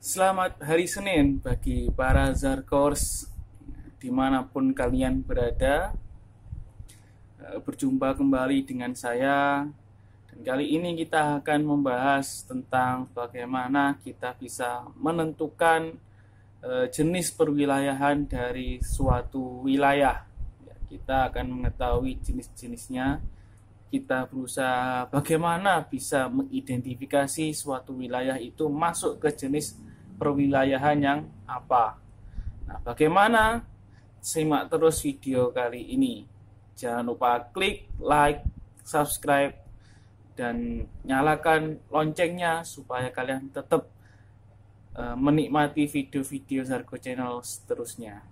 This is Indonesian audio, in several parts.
Selamat hari Senin bagi para Zarkors dimanapun kalian berada. Berjumpa kembali dengan saya. Dan kali ini kita akan membahas tentang bagaimana kita bisa menentukan jenis perwilayahan dari suatu wilayah. Kita akan mengetahui jenis-jenisnya. Kita berusaha bagaimana bisa mengidentifikasi suatu wilayah itu masuk ke jenis perwilayahan yang apa. Nah, bagaimana? Simak terus video kali ini. Jangan lupa klik like, subscribe, dan nyalakan loncengnya supaya kalian tetap menikmati video-video Zarko Channel seterusnya.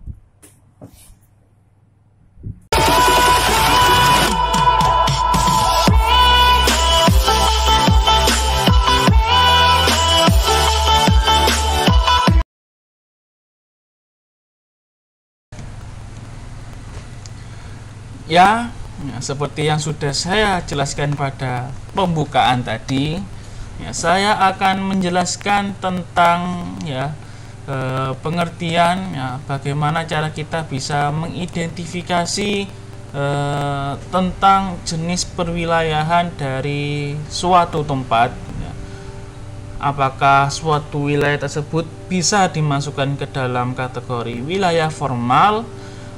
Ya, seperti yang sudah saya jelaskan pada pembukaan tadi, saya akan menjelaskan tentang pengertian bagaimana cara kita bisa mengidentifikasi tentang jenis perwilayahan dari suatu tempat. Apakah suatu wilayah tersebut bisa dimasukkan ke dalam kategori wilayah formal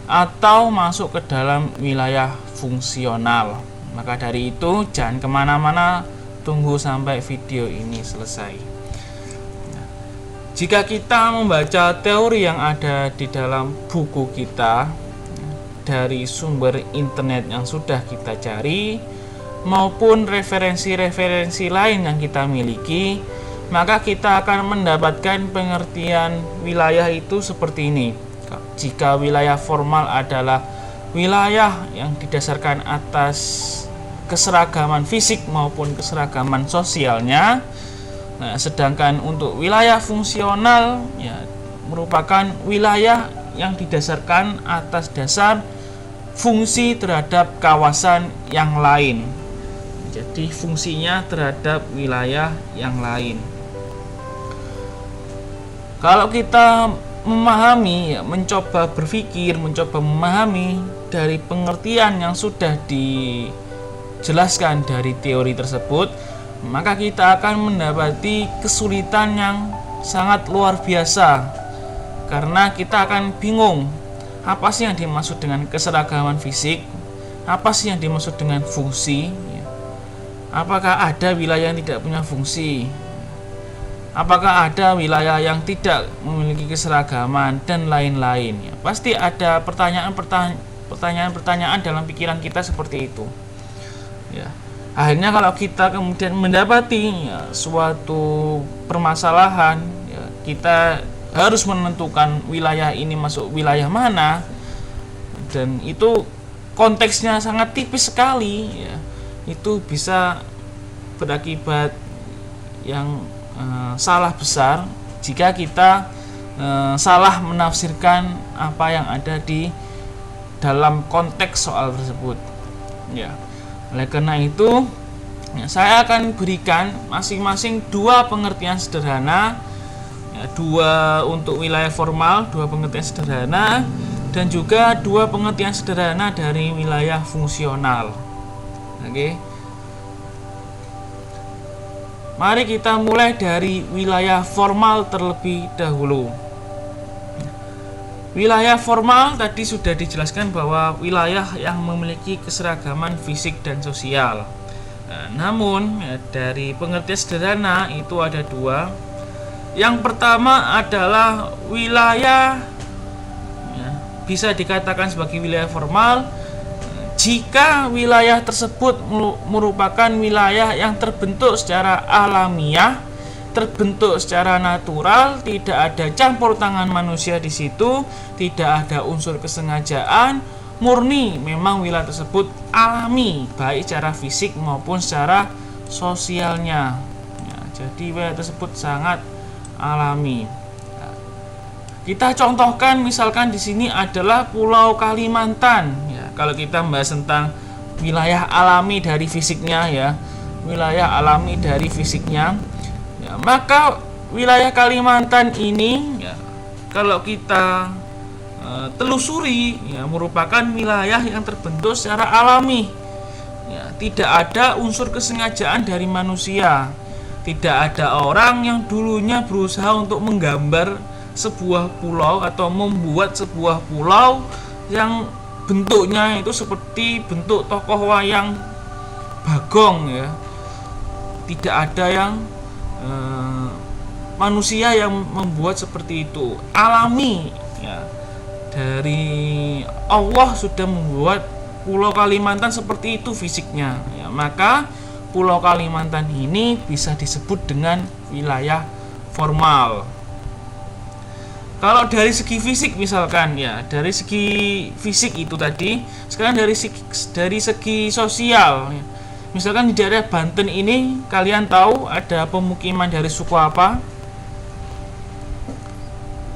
atau masuk ke dalam wilayah fungsional. Maka dari itu jangan kemana-mana, tunggu sampai video ini selesai. Jika kita membaca teori yang ada di dalam buku kita dari sumber internet yang sudah kita cari maupun referensi-referensi lain yang kita miliki, maka kita akan mendapatkan pengertian wilayah itu seperti ini. Jika wilayah formal adalah wilayah yang didasarkan atas keseragaman fisik maupun keseragaman sosialnya, sedangkan untuk wilayah fungsional merupakan wilayah yang didasarkan atas dasar fungsi terhadap kawasan yang lain. Jadi fungsinya terhadap wilayah yang lain. Kalau kita memahami, mencoba berpikir, mencoba memahami dari pengertian yang sudah dijelaskan dari teori tersebut, maka kita akan mendapati kesulitan yang sangat luar biasa, karena kita akan bingung apa sih yang dimaksud dengan keseragaman fisik, apa sih yang dimaksud dengan fungsi, apakah ada wilayah yang tidak punya fungsi, apakah ada wilayah yang tidak memiliki keseragaman, dan lain-lain. Pasti ada pertanyaan-pertanyaan dalam pikiran kita seperti itu. Akhirnya kalau kita kemudian mendapati suatu permasalahan, kita harus menentukan wilayah ini masuk wilayah mana, dan itu konteksnya sangat tipis sekali. Itu bisa berakibat yang salah besar jika kita salah menafsirkan apa yang ada di dalam konteks soal tersebut. Oleh karena itu, saya akan berikan masing-masing dua pengertian sederhana, dua untuk wilayah formal, dua pengertian sederhana, dan juga dua pengertian sederhana dari wilayah fungsional. Mari kita mulai dari wilayah formal terlebih dahulu. Wilayah formal tadi sudah dijelaskan bahwa wilayah yang memiliki keseragaman fisik dan sosial. Namun dari pengertian sederhana itu ada dua. Yang pertama adalah wilayah bisa dikatakan sebagai wilayah formal jika wilayah tersebut merupakan wilayah yang terbentuk secara alamiah, terbentuk secara natural, tidak ada campur tangan manusia di situ, tidak ada unsur kesengajaan, murni memang wilayah tersebut alami, baik secara fisik maupun secara sosialnya. Jadi wilayah tersebut sangat alami. Kita contohkan misalkan di sini adalah Pulau Kalimantan. Kalau kita membahas tentang wilayah alami dari fisiknya, wilayah alami dari fisiknya, maka wilayah Kalimantan ini ya, kalau kita telusuri ya, merupakan wilayah yang terbentuk secara alami ya, tidak ada unsur kesengajaan dari manusia, tidak ada orang yang dulunya berusaha untuk menggambar sebuah pulau atau membuat sebuah pulau yang bentuknya itu seperti bentuk tokoh wayang Bagong ya. Tidak ada yang manusia yang membuat seperti itu, alami ya. Dari Allah sudah membuat Pulau Kalimantan seperti itu fisiknya ya. Maka Pulau Kalimantan ini bisa disebut dengan wilayah formal. Kalau dari segi fisik misalkan ya, dari segi fisik itu tadi, sekarang dari segi sosial ya. Misalkan di daerah Banten ini, kalian tahu ada pemukiman dari suku apa?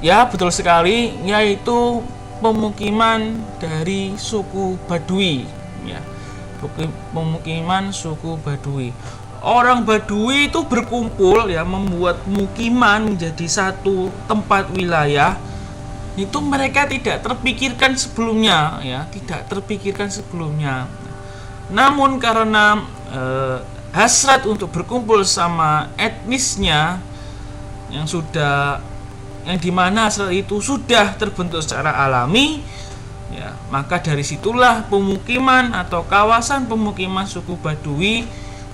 Ya, betul sekali, yaitu pemukiman dari suku Baduy ya. Pemukiman suku Baduy. Orang Baduy itu berkumpul ya, membuat mukiman menjadi satu tempat wilayah. Itu mereka tidak terpikirkan sebelumnya ya, tidak terpikirkan sebelumnya. Namun karena hasrat untuk berkumpul sama etnisnya yang dimana hasrat itu sudah terbentuk secara alami ya, maka dari situlah pemukiman atau kawasan pemukiman suku Baduy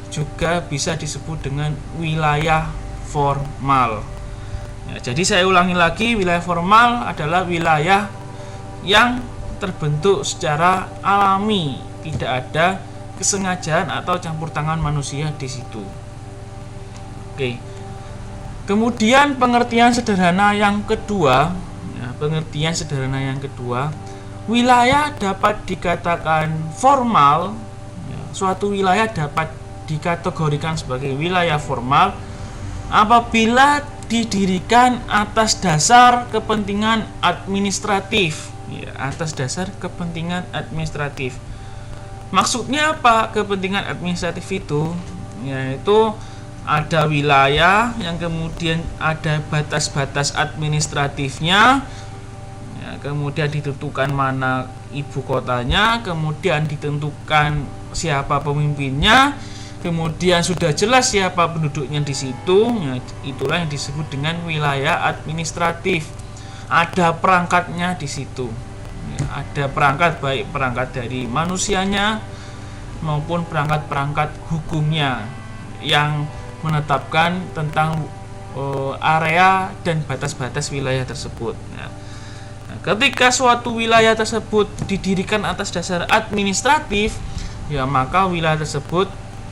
juga bisa disebut dengan wilayah formal ya. Jadi saya ulangi lagi, wilayah formal adalah wilayah yang terbentuk secara alami, tidak ada kesengajaan atau campur tangan manusia di situ. Oke. Kemudian pengertian sederhana yang kedua, ya, wilayah dapat dikatakan formal. Ya, suatu wilayah dapat dikategorikan sebagai wilayah formal apabila didirikan atas dasar kepentingan administratif. Ya, atas dasar kepentingan administratif. Maksudnya apa kepentingan administratif itu? Yaitu ada wilayah yang kemudian ada batas-batas administratifnya ya, kemudian ditentukan mana ibu kotanya, kemudian ditentukan siapa pemimpinnya, kemudian sudah jelas siapa penduduknya di situ ya, itulah yang disebut dengan wilayah administratif. Ada perangkatnya di situ ya, ada perangkat, baik perangkat dari manusianya maupun perangkat-perangkat hukumnya yang menetapkan tentang area dan batas-batas wilayah tersebut. Nah, ketika suatu wilayah tersebut didirikan atas dasar administratif, ya maka wilayah tersebut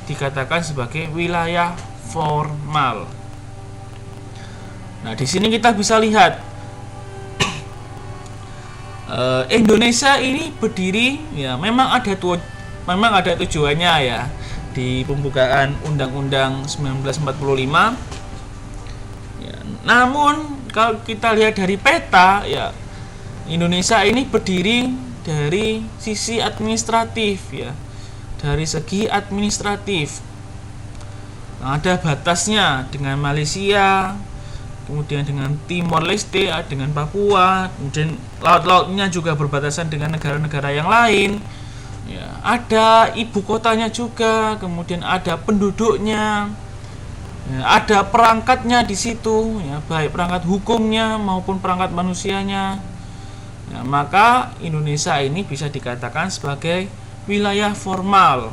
dikatakan sebagai wilayah formal. Nah, di sini kita bisa lihat Indonesia ini berdiri, ya memang ada tujuannya ya. Di pembukaan Undang-Undang 1945 ya, namun kalau kita lihat dari peta ya, Indonesia ini berdiri dari sisi administratif ya, dari segi administratif. Nah, ada batasnya dengan Malaysia, kemudian dengan Timor Leste, dengan Papua, kemudian laut-lautnya juga berbatasan dengan negara-negara yang lain. Ya, ada ibu kotanya juga, kemudian ada penduduknya, ya, ada perangkatnya di situ, ya, baik perangkat hukumnya maupun perangkat manusianya. Ya, maka Indonesia ini bisa dikatakan sebagai wilayah formal.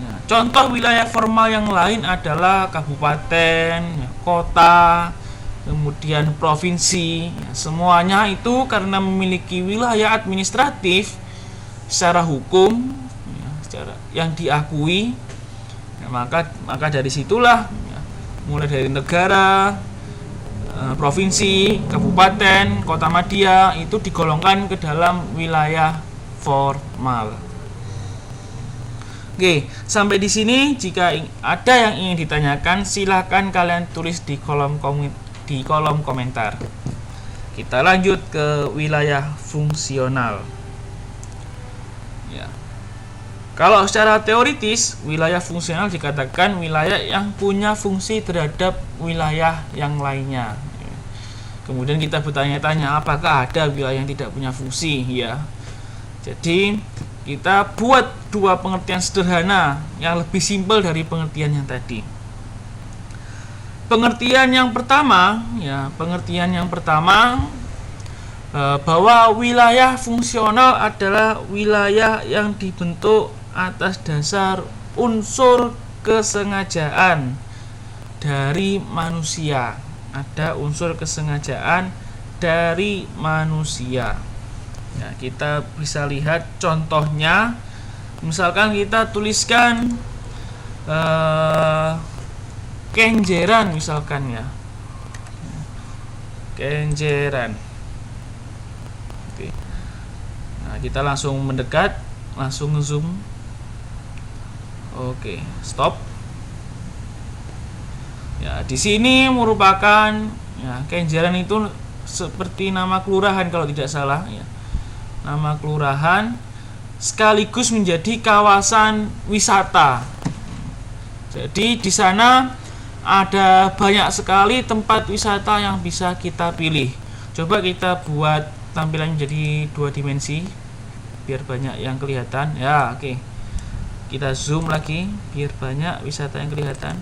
Ya, contoh wilayah formal yang lain adalah kabupaten, ya, kota, kemudian provinsi. Ya, semuanya itu karena memiliki wilayah administratif secara hukum ya, secara yang diakui ya, maka dari situlah ya, mulai dari negara, provinsi, kabupaten, kota madya itu digolongkan ke dalam wilayah formal. Oke, sampai di sini jika ada yang ingin ditanyakan silakan kalian tulis di kolom komentar. Kita lanjut ke wilayah fungsional. Ya. Kalau secara teoritis, wilayah fungsional dikatakan wilayah yang punya fungsi terhadap wilayah yang lainnya. Kemudian kita bertanya-tanya, apakah ada wilayah yang tidak punya fungsi? Ya. Jadi kita buat dua pengertian sederhana yang lebih simpel dari pengertian yang tadi. Pengertian yang pertama, bahwa wilayah fungsional adalah wilayah yang dibentuk atas dasar unsur kesengajaan dari manusia. Ada unsur kesengajaan dari manusia. Ya, kita bisa lihat contohnya. Misalkan kita tuliskan kenjeran misalkan ya. Kenjeran. Oke. Nah, kita langsung mendekat, langsung zoom. Oke, stop. Ya, di sini merupakan ya, Kenjeran itu seperti nama kelurahan kalau tidak salah ya. Nama kelurahan sekaligus menjadi kawasan wisata. Jadi di sana ada banyak sekali tempat wisata yang bisa kita pilih. Coba kita buat tampilan menjadi 2 dimensi biar banyak yang kelihatan. Ya, oke. Kita zoom lagi biar banyak wisata yang kelihatan.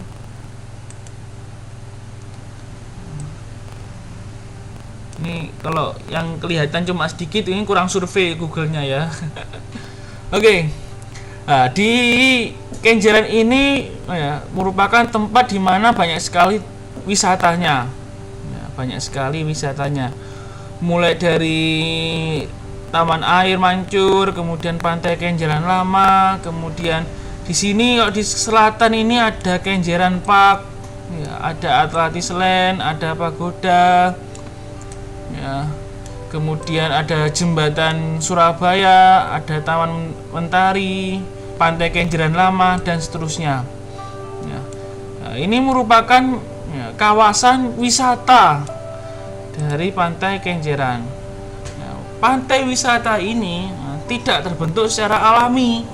Ini kalau yang kelihatan cuma sedikit, ini kurang survei Google-nya ya. Oke. Nah, di Kenjeran ini ya, merupakan tempat di mana banyak sekali wisatanya. Ya, banyak sekali wisatanya. Mulai dari Taman Air Mancur, kemudian Pantai Kenjeran Lama, kemudian di sini kalau di selatan ini ada Kenjeran Park, ya, ada Atlantis Land, ada pagoda. Ya, kemudian ada Jembatan Surabaya, ada Taman Mentari, Pantai Kenjeran Lama, dan seterusnya. Ya, nah, ini merupakan ya, kawasan wisata dari Pantai Kenjeran. Nah, pantai wisata ini tidak terbentuk secara alami.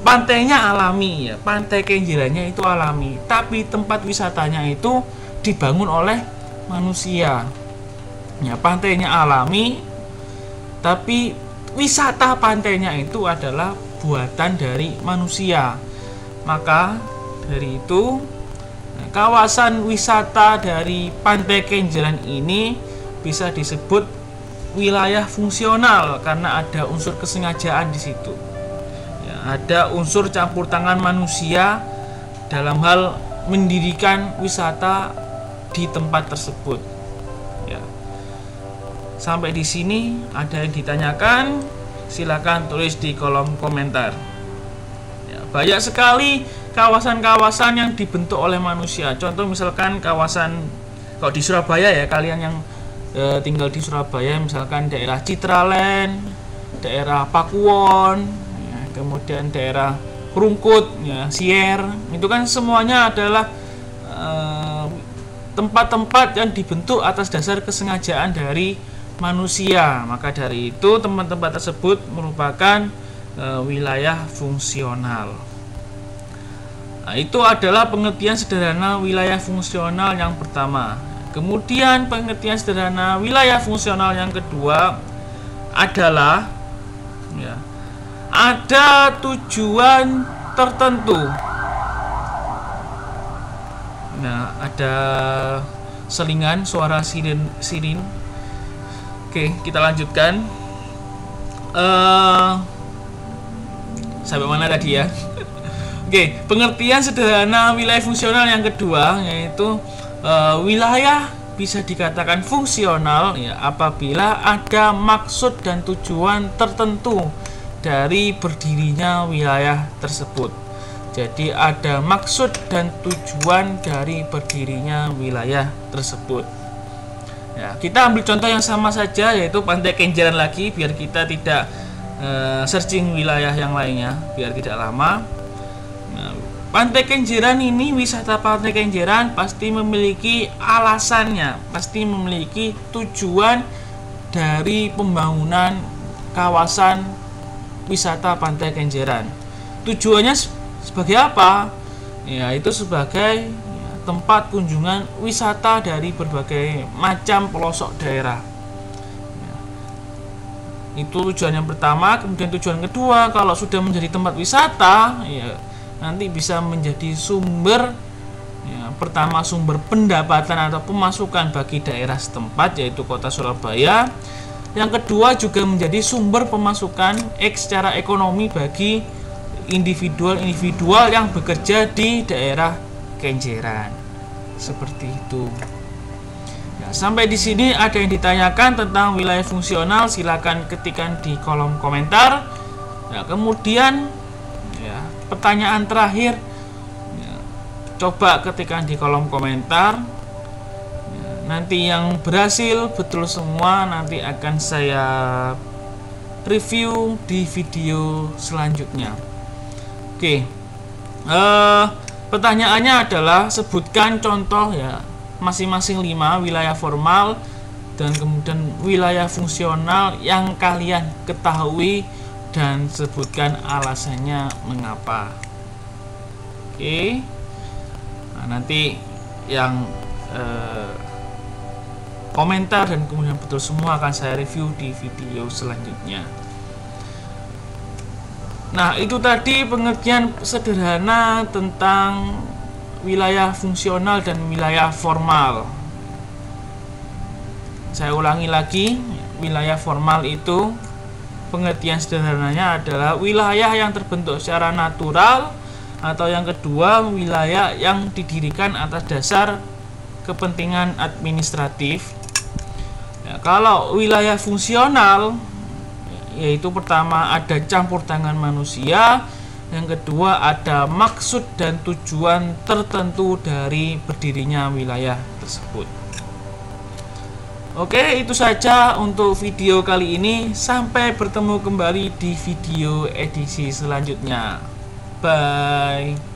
Pantainya alami ya, Pantai Kenjerannya itu alami, tapi tempat wisatanya itu dibangun oleh manusia. Ya, pantainya alami, tapi wisata pantainya itu adalah buatan dari manusia. Maka dari itu kawasan wisata dari Pantai Kenjeran ini bisa disebut wilayah fungsional karena ada unsur kesengajaan di situ. Ya, ada unsur campur tangan manusia dalam hal mendirikan wisata di tempat tersebut. Sampai di sini ada yang ditanyakan, silakan tulis di kolom komentar. Ya, banyak sekali kawasan-kawasan yang dibentuk oleh manusia. Contoh misalkan kawasan, kalau di Surabaya ya, kalian yang tinggal di Surabaya, misalkan daerah Citraland, daerah Pakuwon, ya, kemudian daerah Rungkut, ya, Sier, itu kan semuanya adalah tempat-tempat yang dibentuk atas dasar kesengajaan dari manusia. Maka dari itu tempat-tempat tersebut merupakan wilayah fungsional. Nah, itu adalah pengertian sederhana wilayah fungsional yang pertama. Kemudian pengertian sederhana wilayah fungsional yang kedua adalah ya, ada tujuan tertentu. Nah, ada selingan suara sirin. Oke, kita lanjutkan. Sampai mana tadi ya? Oke, pengertian sederhana wilayah fungsional yang kedua yaitu wilayah bisa dikatakan fungsional ya apabila ada maksud dan tujuan tertentu dari berdirinya wilayah tersebut. Jadi ada maksud dan tujuan dari berdirinya wilayah tersebut. Ya, kita ambil contoh yang sama saja yaitu Pantai Kenjeran lagi biar kita tidak searching wilayah yang lainnya biar tidak lama. Nah, Pantai Kenjeran ini, wisata Pantai Kenjeran pasti memiliki alasannya, pasti memiliki tujuan dari pembangunan kawasan wisata Pantai Kenjeran. tujuannya sebagai apa? Ya, itu sebagai tempat kunjungan wisata dari berbagai macam pelosok daerah. Ya, itu tujuan yang pertama. Kemudian tujuan kedua, kalau sudah menjadi tempat wisata, ya nanti bisa menjadi sumber, ya, pertama sumber pendapatan atau pemasukan bagi daerah setempat, yaitu kota Surabaya. Yang kedua juga menjadi sumber pemasukan secara ekonomi bagi individual yang bekerja di daerah Kenjeran. Seperti itu. Ya, sampai di sini ada yang ditanyakan tentang wilayah fungsional, silakan ketikkan di kolom komentar. Ya, kemudian ya, pertanyaan terakhir, ya, coba ketikkan di kolom komentar. Ya, nanti yang berhasil betul semua nanti akan saya review di video selanjutnya. Oke, pertanyaannya adalah sebutkan contoh ya masing-masing 5 wilayah formal dan kemudian wilayah fungsional yang kalian ketahui dan sebutkan alasannya mengapa. Oke, nah, nanti yang komentar dan kemudian betul semua akan saya review di video selanjutnya. Nah, itu tadi pengertian sederhana tentang wilayah fungsional dan wilayah formal. Saya ulangi lagi, wilayah formal itu pengertian sederhananya adalah wilayah yang terbentuk secara natural, atau yang kedua wilayah yang didirikan atas dasar kepentingan administratif. Ya, kalau wilayah fungsional, yaitu pertama ada campur tangan manusia, yang kedua ada maksud dan tujuan tertentu dari berdirinya wilayah tersebut. Oke, itu saja untuk video kali ini. Sampai bertemu kembali di video edisi selanjutnya. Bye.